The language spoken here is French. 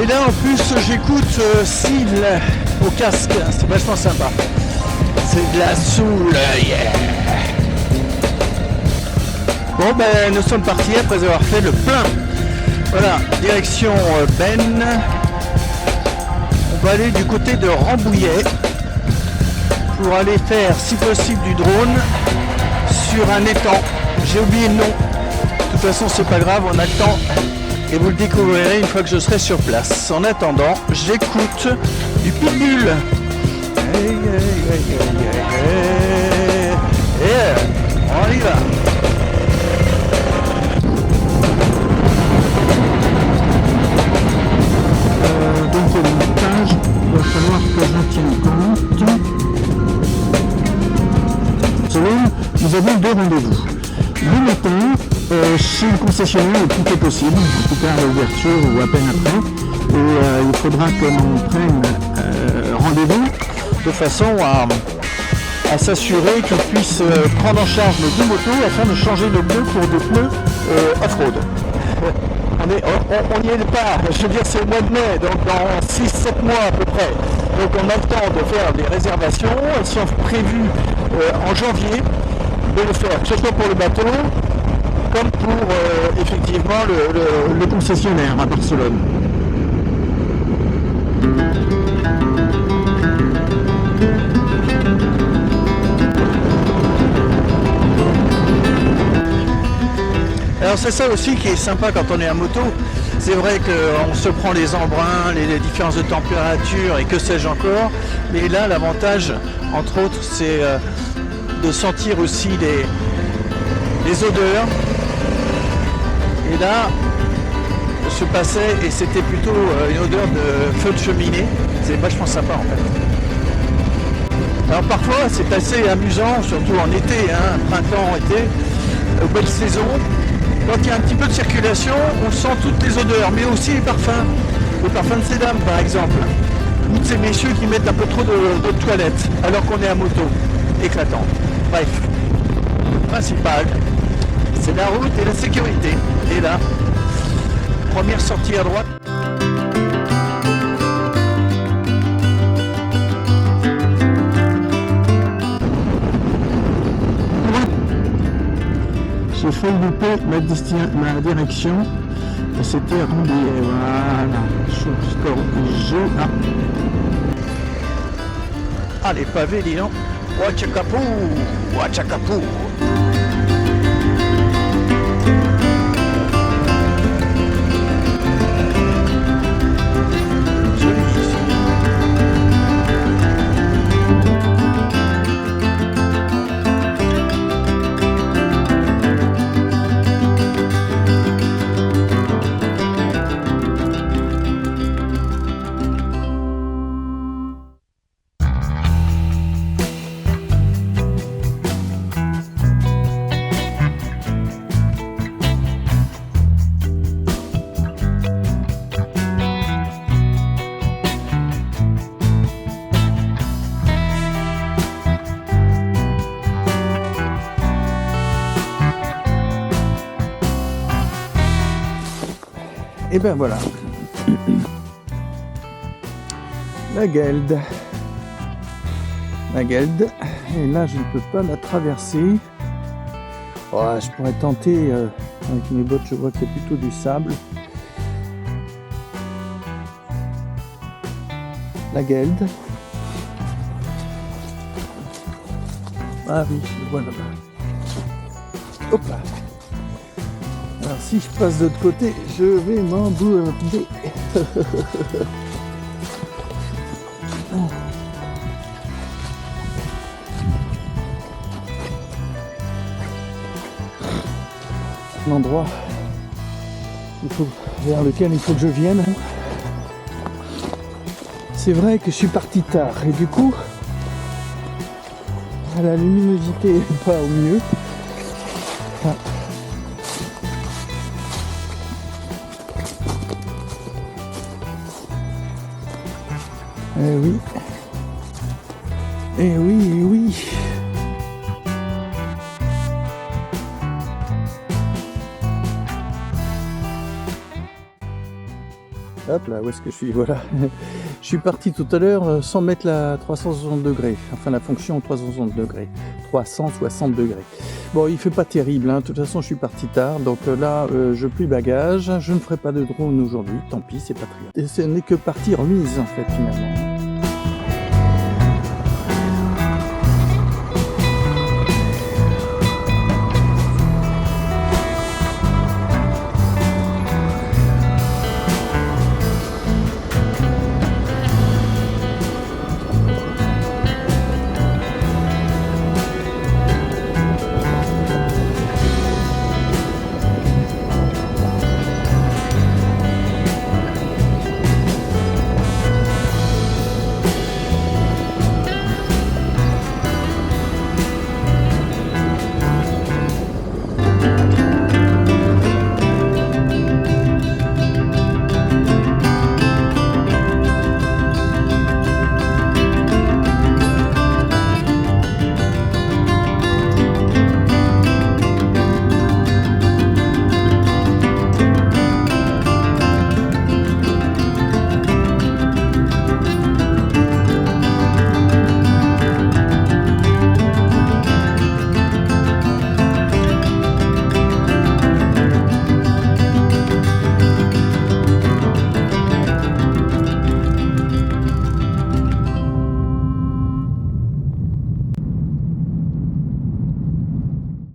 Et là en plus j'écoute Seal au casque, c'est vachement sympa. C'est de la soul, yeah. Bon ben nous sommes partis après avoir fait le plein. Voilà, direction Ben. On va aller du côté de Rambouillet pour aller faire si possible du drone sur un étang. J'ai oublié le nom. De toute façon c'est pas grave, on a le temps. Et vous le découvrirez une fois que je serai sur place. En attendant, j'écoute du Pitbull. Hey, hey, hey, hey, hey, hey. Yeah, on y va. Donc le montage, il va falloir que j'en tienne compte. Nous avons deux rendez-vous. Le matin, chez le concessionnaire, tout est possible, en tout cas à l'ouverture ou à peine après. Et il faudra que l'on prenne rendez-vous de façon à s'assurer qu'ils puissent prendre en charge nos deux motos afin de changer nos pneus pour des pneus off-road. On n'y est pas, je veux dire c'est au mois de mai, donc dans 6-7 mois à peu près. Donc on a le temps de faire des réservations, elles sont prévues en janvier de le faire, que ce soit pour le bateau, comme pour effectivement le concessionnaire à Barcelone. Alors c'est ça aussi qui est sympa quand on est à moto. C'est vrai qu'on se prend les embruns, les différences de température et que sais-je encore. Mais là l'avantage, entre autres, c'est de sentir aussi les odeurs. Et là, je passais et c'était plutôt une odeur de feu de cheminée. C'est vachement sympa en fait. Alors parfois c'est assez amusant, surtout en été, hein, printemps, été, aux belles saisons. Quand il y a un petit peu de circulation, on sent toutes les odeurs, mais aussi les parfums. Le parfum de ces dames par exemple. Ou de ces messieurs qui mettent un peu trop de toilette alors qu'on est à moto. Éclatant. Bref. Le principal, c'est la route et la sécurité. Et là, première sortie à droite. J'ai fait louper ma direction et c'était Rambouillet. Voilà, score G. Ah, les pavés, dis donc. Ouachakapou, Ouachakapou. Et ben voilà. La Gelde. La Gelde. Et là, je ne peux pas la traverser. Oh, je pourrais tenter avec mes bottes, je vois qu'il y a plutôt du sable. La Gelde. Ah oui, je le vois là-bas. Hop là. Alors si je passe de l'autre côté, je vais m'embourber. l'endroit vers lequel il faut que je vienne. C'est vrai que je suis parti tard et du coup la luminosité n'est pas au mieux. Ah. Eh oui. Eh oui, eh oui. Hop là, où est-ce que je suis? Voilà. Je suis parti tout à l'heure sans mettre la 360 degrés, enfin la fonction 360 degrés. 360 degrés. Bon, il fait pas terrible, hein. De toute façon je suis parti tard, donc là je plie bagage, je ne ferai pas de drone aujourd'hui, tant pis, c'est pas très grave. Et ce n'est que partie remise en fait finalement.